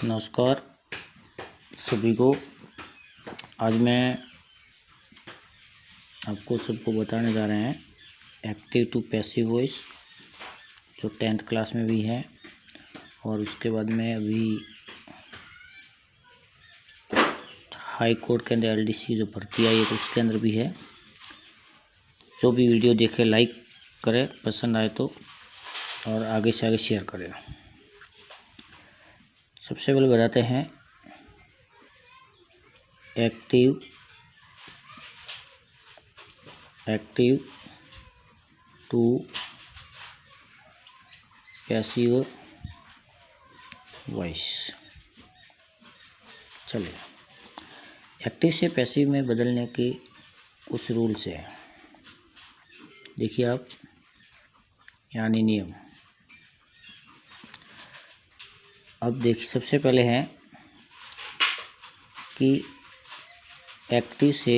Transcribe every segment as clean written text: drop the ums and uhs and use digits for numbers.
नमस्कार सभी को। आज मैं आपको सबको बताने जा रहे हैं एक्टिव टू पैसिव वॉइस, जो 10th क्लास में भी है और उसके बाद में अभी हाई कोर्ट के अंदर एलडीसी जो भर्ती आई है तो उसके अंदर भी है। जो भी वीडियो देखे लाइक करें, पसंद आए तो, और आगे से आगे शेयर करें। सबसे पहले बताते हैं एक्टिव टू पैसिव वॉइस। चलिए, एक्टिव से पैसिव में बदलने के कुछ रूल्स हैं। देखिए आप, यानी नियम। अब देखिए, सबसे पहले है कि एक्टिव से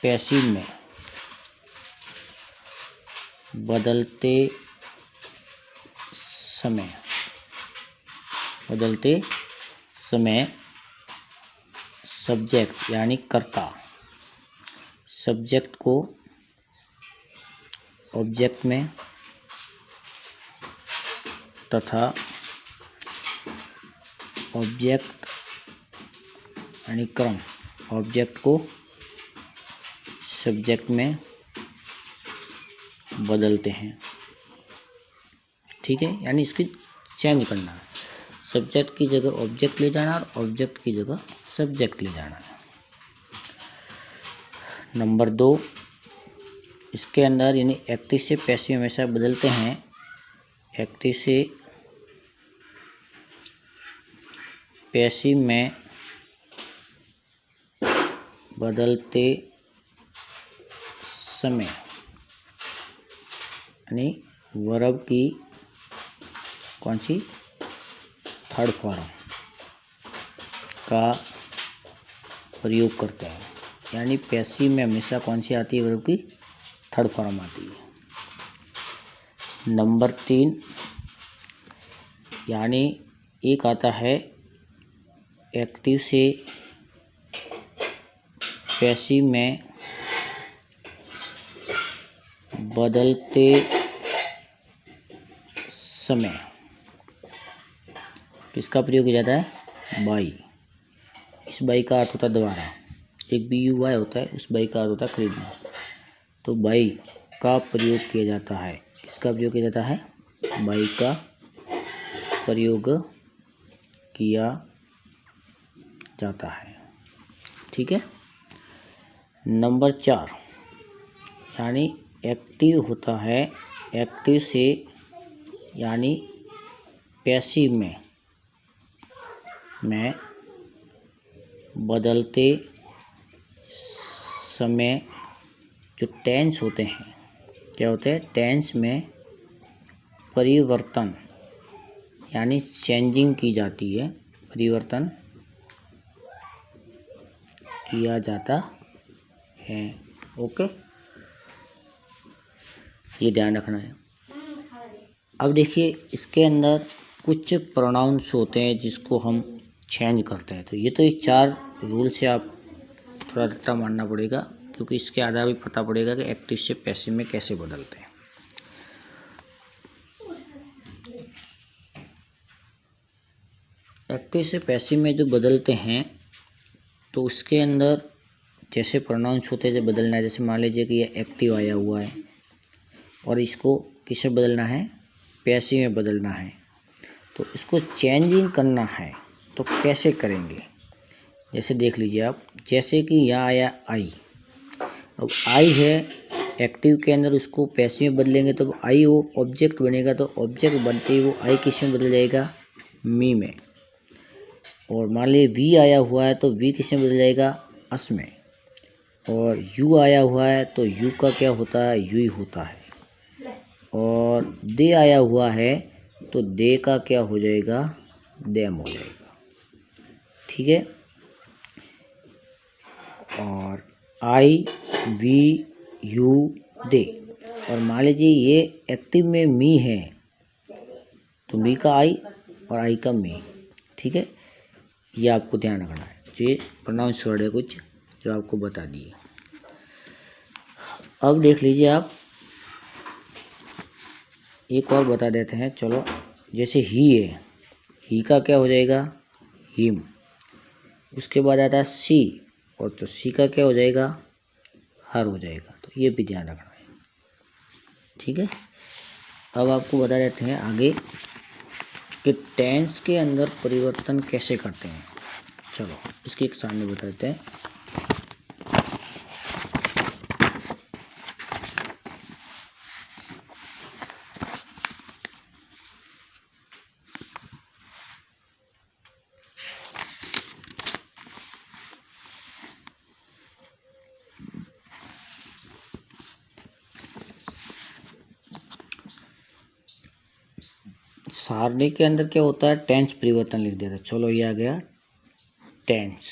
पैसिव में बदलते समय सब्जेक्ट यानी कर्ता सब्जेक्ट को ऑब्जेक्ट में तथा ऑब्जेक्ट यानी क्रम ऑब्जेक्ट को सब्जेक्ट में बदलते हैं। ठीक है, यानी इसकी चेंज करना है। सब्जेक्ट की जगह ऑब्जेक्ट ले जाना और ऑब्जेक्ट की जगह सब्जेक्ट ले जाना है। नंबर 2, इसके अंदर यानी एक्टिव से पैसिव हमेशा बदलते हैं। एक्टिव से पैसिव में बदलते समय यानी वर्ब की कौन सी थर्ड फॉर्म का प्रयोग करते हैं। यानी पैसिव में हमेशा कौन सी आती है? वर्ब की थर्ड फॉर्म आती है। नंबर 3, यानी एक आता है एक्टिव से पैसिव में बदलते समय किसका प्रयोग किया जाता है? बाई। इस बाई का अर्थ होता है द्वारा। एक BUY होता है, उस बाई का अर्थ होता है खरीदना। तो बाई का प्रयोग किया जाता है। किसका प्रयोग किया जाता है? बाई का प्रयोग किया जाता है। ठीक है। नंबर 4, यानी एक्टिव होता है एक्टिव से यानी पैसिव में बदलते समय जो टेंस होते हैं, क्या होते हैं? टेंस में परिवर्तन यानी चेंजिंग की जाती है, परिवर्तन किया जाता है। ओके, ये ध्यान रखना है। अब देखिए, इसके अंदर कुछ प्रोनाउंस होते हैं जिसको हम चेंज करते हैं। तो ये 4 रूल से आप थोड़ा रट्टा मारना पड़ेगा, क्योंकि इसके आधार भी पता पड़ेगा कि एक्टिव से पैसिव में कैसे बदलते हैं। एक्टिव से पैसिव में जो बदलते हैं तो उसके अंदर जैसे प्रोनाउंस होते हैं जो बदलना है। जैसे मान लीजिए कि ये एक्टिव आया हुआ है और इसको किसमें बदलना है? पैसिव में बदलना है। तो इसको चेंजिंग करना है तो कैसे करेंगे? जैसे देख लीजिए आप, जैसे कि यहाँ आया आई। अब आई है एक्टिव के अंदर, उसको पैसिव में बदलेंगे तो आई वो ऑब्जेक्ट बनेगा। तो ऑब्जेक्ट बनते ही वो आई किस में बदल जाएगा? मी में। और मान लीजिए वी आया हुआ है तो वी किस में बदल जाएगा? अस में। और यू आया हुआ है तो यू का क्या होता है? यू ही होता है। और दे आया हुआ है तो दे का क्या हो जाएगा? देम हो जाएगा। ठीक है। और आई, वी, यू, दे, और मान लीजिए ये एक्टिव में मी है तो मी का आई और आई का मी, ठीक है, ये आपको ध्यान रखना है। ये प्रोनाउंस वर्ड है कुछ जो आपको बता दिए। अब देख लीजिए आप, एक और बता देते हैं चलो। जैसे ही है, ही का क्या हो जाएगा, हिम। उसके बाद आता है सी, और तो सी का क्या हो जाएगा, हर हो जाएगा। तो ये भी ध्यान रखना है, ठीक है। अब आपको बता देते हैं आगे कि टेंस के अंदर परिवर्तन कैसे करते हैं। चलो इसके एक सामने बता देते हैं। सारणी के अंदर क्या होता है, टेंस परिवर्तन लिख देते हैं। चलो ये आ गया टेंस।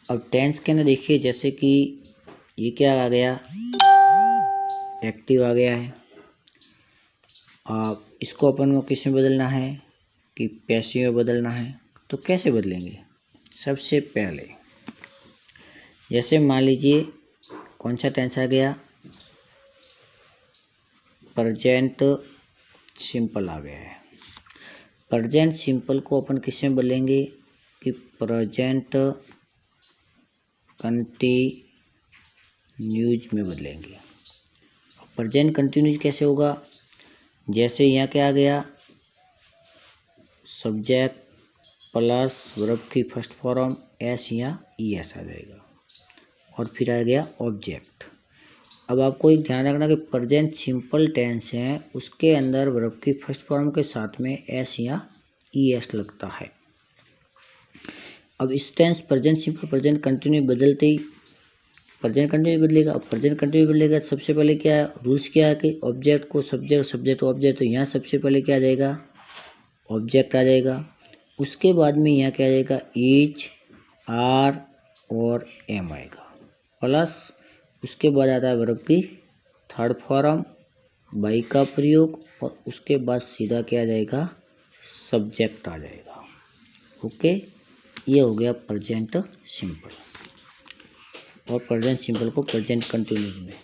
अब टेंस के अंदर देखिए, जैसे कि ये क्या आ गया, एक्टिव आ गया है। अब इसको अपन को किस में बदलना है कि पैसिव में बदलना है। तो कैसे बदलेंगे, सबसे पहले जैसे मान लीजिए कौन सा टेंस आ गया, प्रेजेंट सिंपल आ गया है। प्रेजेंट सिंपल को अपन किस में बदलेंगे कि प्रेजेंट कंटिन्यूज में बदलेंगे। प्रेजेंट कंटिन्यूज कैसे होगा, जैसे यहाँ क्या आ गया, सब्जेक्ट प्लस वर्ब की फर्स्ट फॉर्म एस या ई एस आ जाएगा, और फिर आ गया ऑब्जेक्ट। अब आपको एक ध्यान रखना कि प्रेजेंट सिंपल टेंस है, उसके अंदर वर्ब की फर्स्ट फॉर्म के साथ में एस या ई एस लगता है। अब इस tense present simple present continue बदलते ही प्रेजेंट कंटिन्यू बदलेगा। अब प्रेजेंट कंटिन्यू बदलेगा, सबसे पहले क्या है, रूल्स क्या है कि ऑब्जेक्ट को सब्जेक्ट, सब्जेक्ट को ऑब्जेक्ट। तो यहाँ सबसे पहले क्या आ जाएगा, ऑब्जेक्ट आ जाएगा। उसके बाद में यहाँ क्या आ जाएगा, इज, आर और एम आएगा, प्लस उसके बाद आता है वर्ब की थर्ड फॉर्म, बाई का प्रयोग, और उसके बाद सीधा क्या आ जाएगा, सब्जेक्ट आ जाएगा। ओके, ये हो गया प्रेजेंट सिंपल। और प्रेजेंट सिंपल को प्रेजेंट कंटिन्यूज में,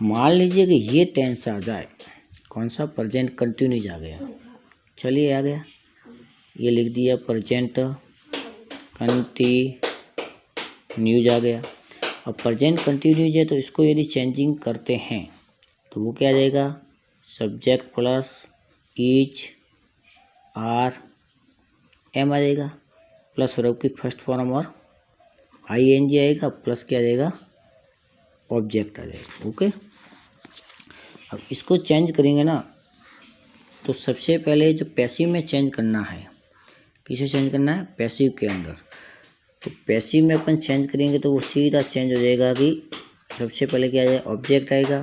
मान लीजिए कि ये टेंस आ जाए, कौन सा, प्रेजेंट कंटिन्यूज आ गया। चलिए आ गया, ये लिख दिया प्रेजेंट कंटिन्यूज आ गया। अब प्रेजेंट कंटिन्यूज है तो इसको यदि चेंजिंग करते हैं तो वो क्या आ जाएगा, subject plus is, are, am आ जाएगा, प्लस वर्ब की फर्स्ट फॉर्म और आई एन जी आएगा, प्लस क्या आ जाएगा, ऑब्जेक्ट आ जाएगा। ओके, अब इसको चेंज करेंगे ना, तो सबसे पहले जो पैसिव में चेंज करना है, किसे चेंज करना है, पैसिव के अंदर। तो पैसिव में अपन चेंज करेंगे तो वो सीधा चेंज हो जाएगा कि सबसे पहले क्या आ जाएगा, ऑब्जेक्ट आएगा,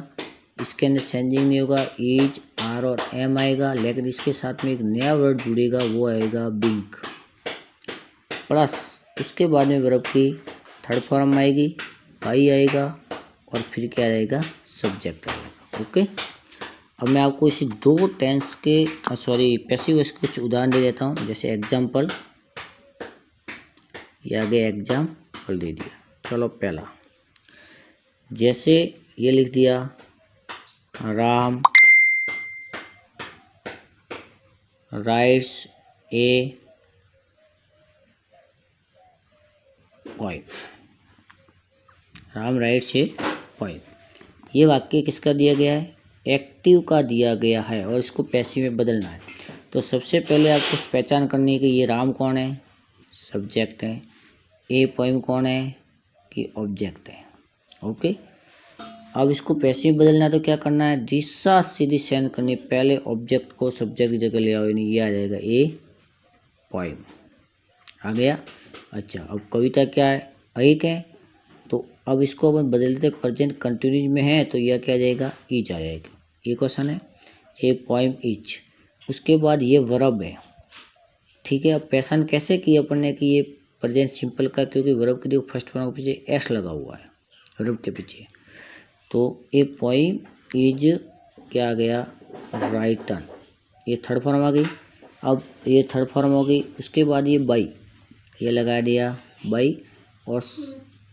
इसके अंदर चेंजिंग नहीं होगा, इज, आर और एम आएगा, लेकिन इसके साथ में एक नया वर्ड जुड़ेगा, वो आएगा बिंक, प्लस उसके बाद में वर्ब की थर्ड फॉर्म आएगी, आई आएगा, और फिर क्या आएगा, सब्जेक्ट आएगा। ओके, अब मैं आपको इसी दो टेंस के पैसिव के कुछ उदाहरण दे देता हूँ। जैसे एग्जाम्पल, ये आगे एग्जाम्पल दे दिया। चलो पहला, जैसे ये लिख दिया, Ram writes a poem, Ram writes a poem. ये वाक्य किसका दिया गया है, एक्टिव का दिया गया है, और इसको पैसिव में बदलना है। तो सबसे पहले आपको पहचान करनी है कि ये राम कौन है, सब्जेक्ट है, ए पोएम कौन है कि ऑब्जेक्ट है। ओके, अब इसको पैसिव में बदलना है तो क्या करना है, दिशा सीधी सेंड करनी, पहले ऑब्जेक्ट को सब्जेक्ट की जगह ले आओ, यानी ये आ जाएगा ए पोएम, आ गया। अच्छा, अब कविता क्या है, एक है, तो अब इसको अपन बदलते प्रेजेंट कंटिन्यूज में है, तो यह क्या आ जाएगा, इज आ जाएगा। ये क्वेश्चन है, ए पोएम इज। उसके बाद ये वर्ब है, ठीक है। अब पहचान कैसे की अपन ने कि ये प्रेजेंट सिंपल का, क्योंकि वर्ब के देखो फर्स्ट फॉर्म के पीछे एस लगा हुआ है, वर्ब के पीछे। तो ए पोएम इज क्या आ गया, राइटन, ये थर्ड फॉर्म आ गई। अब ये थर्ड फॉर्म हो गई, उसके बाद ये बाई, ये लगा दिया बाई, और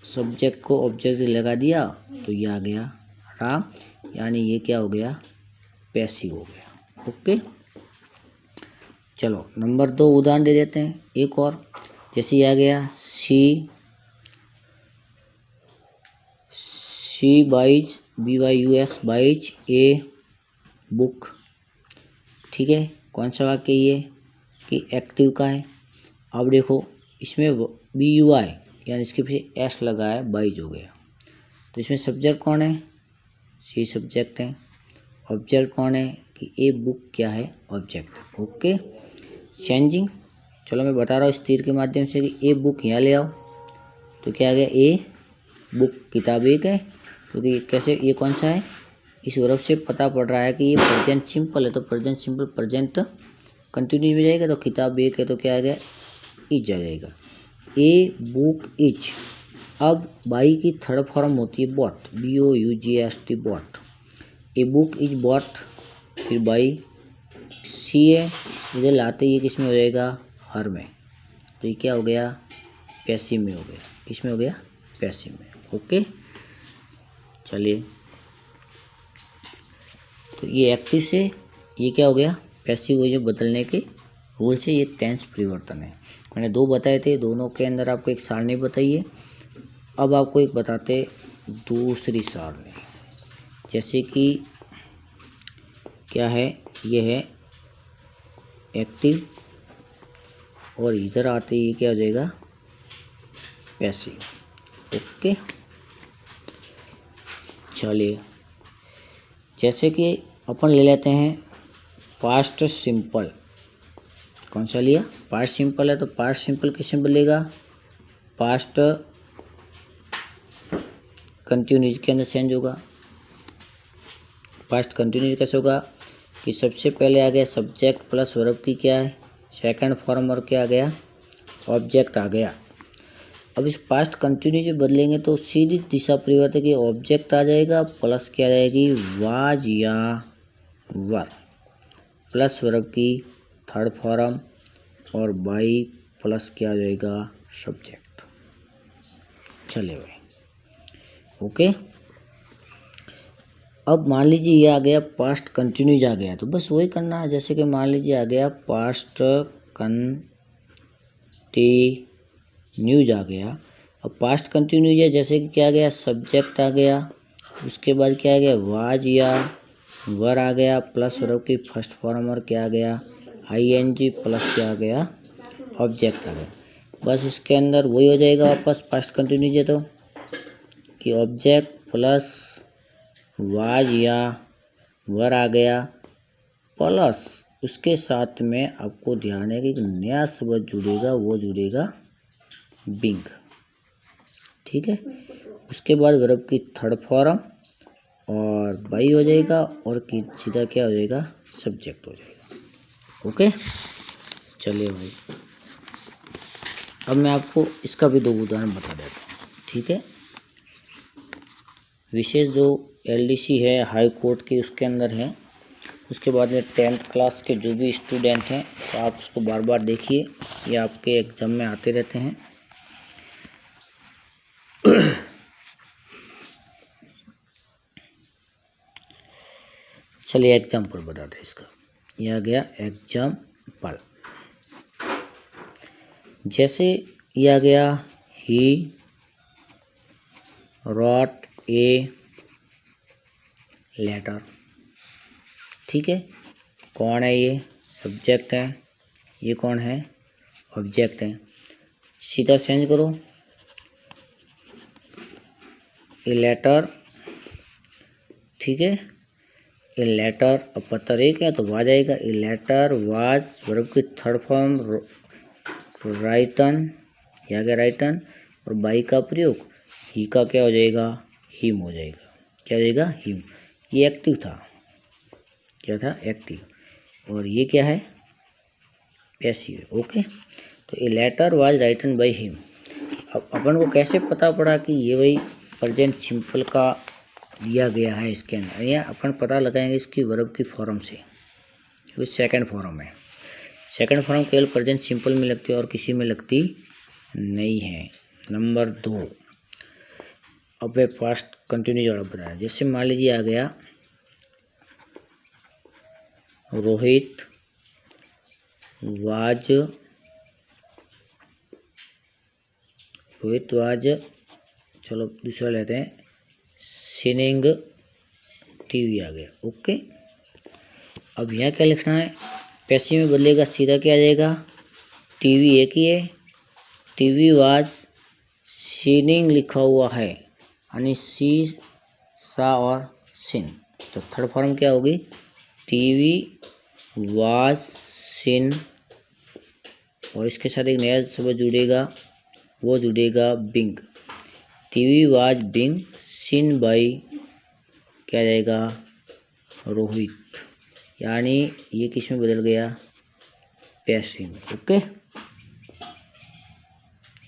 सब्जेक्ट को ऑब्जेक्ट लगा दिया, तो ये आ गया राम, यानी ये क्या हो गया, पैसिव हो गया। ओके, चलो नंबर 2 उदाहरण दे देते हैं एक और। जैसे ये आ गया she buys, BYUS buys a book. ठीक है, कौन सा वाक्य ये कि एक्टिव का है। अब देखो इसमें BUI यानी इसके पीछे एस लगा है, बाइज हो गया। तो इसमें सब्जेक्ट कौन है, सी सब्जेक्ट है, ऑब्जेक्ट कौन है कि ए बुक क्या है, ऑब्जेक्ट है। ओके, चेंजिंग, चलो मैं बता रहा हूँ इस तीर के माध्यम से कि ए बुक यहाँ ले आओ, तो क्या आ गया, ए बुक किताब एक है, क्योंकि कैसे ये कौन सा है, इस वर्ब से पता पड़ रहा है कि ये प्रेजेंट सिंपल है, तो प्रेजेंट सिंपल प्रेजेंट कंटिन्यूस में जाएगा, तो किताब एक है तो क्या आ गया, इज आ जाएगा, ए बुक इज। अब बाई की थर्ड फॉर्म होती है bought, BOUGHT bought, a book is bought, फिर बाई सी है, इधर लाते ये किस में हो जाएगा, हर में, तो ये क्या हो गया, पैसिव में हो गया। किस में हो गया, पैसिव में। ओके, चलिए, तो ये एक्टिव से ये क्या हो गया, पैसिव हो, जो बदलने के रूल से ये टेंस परिवर्तन है। मैंने 2 बताए थे, दोनों के अंदर आपको एक सारणी बताइए। अब आपको एक बताते दूसरी सारणी, जैसे कि क्या है, ये है एक्टिव, और इधर आते ही क्या हो जाएगा, पैसिव। ओके, चलिए, जैसे कि अपन ले लेते हैं पास्ट सिंपल। कौन सा लिया, पास्ट सिंपल है, तो पास्ट सिंपल किस में बदलेगा, पास्ट कंटिन्यूज के अंदर चेंज होगा। पास्ट कंटिन्यूज कैसे होगा कि सबसे पहले आ गया सब्जेक्ट प्लस वर्ब की क्या है, सेकंड फॉर्म, और क्या आ गया, ऑब्जेक्ट आ गया। अब इस पास्ट कंटिन्यूज बदलेंगे तो सीधी दिशा परिवर्तन की ऑब्जेक्ट आ जाएगा, प्लस क्या आ जाएगी, वाज या वर, प्लस वर्ब की थर्ड फॉर्म, और बाई प्लस क्या आ जाएगा, सब्जेक्ट। चले भाई, ओके। अब मान लीजिए ये आ गया पास्ट कंटिन्यूज आ गया, तो बस वही करना है। जैसे कि मान लीजिए आ गया पास्ट कंटिन्यूज आ गया। अब पास्ट कंटिन्यूज है, जैसे कि क्या आ गया, सब्जेक्ट आ गया, उसके बाद क्या आ गया, वाज या वर आ गया, प्लस वर्ब की फर्स्ट फॉर्म, और क्या आ गया, ING, प्लस क्या आ गया, ऑब्जेक्ट आ गया। बस उसके अंदर वही हो जाएगा वापस, पास्ट कंटिन्यूज है तो कि ऑब्जेक्ट प्लस वाज या वर आ गया, प्लस उसके साथ में आपको ध्यान है कि एक नया शब्द जुड़ेगा, वो जुड़ेगा बिंग। ठीक है, उसके बाद वर्ब की थर्ड फॉर्म, और बाई हो जाएगा, और कि सीधा क्या हो जाएगा, सब्जेक्ट हो जाएगा। ओके, चलिए भाई, अब मैं आपको इसका भी 2 उदाहरण बता देता हूँ। ठीक है, विशेष जो LDC है हाई कोर्ट की, उसके अंदर है। उसके बाद में 10th क्लास के जो भी स्टूडेंट हैं, तो आप उसको बार बार देखिए, ये आपके एग्जाम में आते रहते हैं। चलिए एग्जाम्पल बताते हैं इसका। यह आ गया एग्जाम्पल, जैसे यह आ गया, ही रॉट ए लेटर। ठीक है, कौन है ये, सब्जेक्ट है, ये कौन है, ऑब्जेक्ट है। सीधा चेंज करो, ए लेटर। ठीक है, ए लेटर, अब पत्थर एक है तो वाज आएगा, ए लेटर वाज, वर्ब की थर्ड फॉर्म राइटन, या गया राइटन, और बाई का प्रयोग, ही का क्या हो जाएगा, हिम हो जाएगा। क्या हो जाएगा, हिम। ये एक्टिव था, क्या था, एक्टिव, और ये क्या है, पैसिव। ओके, तो a letter was written by him. अब अपन को कैसे पता पड़ा कि ये भाई प्रेजेंट सिंपल का दिया गया है इसके अंदर। या अपन पता लगाएंगे इसकी वर्ब की फॉर्म से, जो सेकंड फॉर्म है। सेकंड फॉर्म केवल प्रेजेंट सिंपल में लगती है और किसी में लगती नहीं है। नंबर 2, अब वे पास्ट कंटिन्यू जवाब बताया। जैसे मान लीजिए आ गया रोहित वाज, चलो दूसरा लेते हैं, सीनिंग टीवी आ गया। ओके, अब यहाँ क्या लिखना है, पैसिव में बदलेगा, सीधा क्या आ जाएगा, टीवी एक ही है, टीवी वाज सीनिंग लिखा हुआ है, यानी सी सा और सिन। तो थर्ड फॉर्म क्या होगी, टीवी वाज सिन, और इसके साथ एक नया शब्द जुड़ेगा, वो जुड़ेगा being. TV was being seen by क्या आ जाएगा, रोहित, यानी ये किस में बदल गया, पैसिव में। ओके,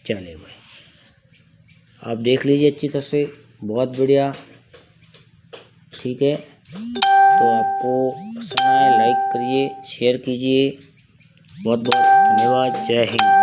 चलिए भाई आप देख लीजिए अच्छी तरह से, बहुत बढ़िया। ठीक है, तो आपको पसंद आए लाइक करिए, शेयर कीजिए। बहुत बहुत धन्यवाद। जय हिंद।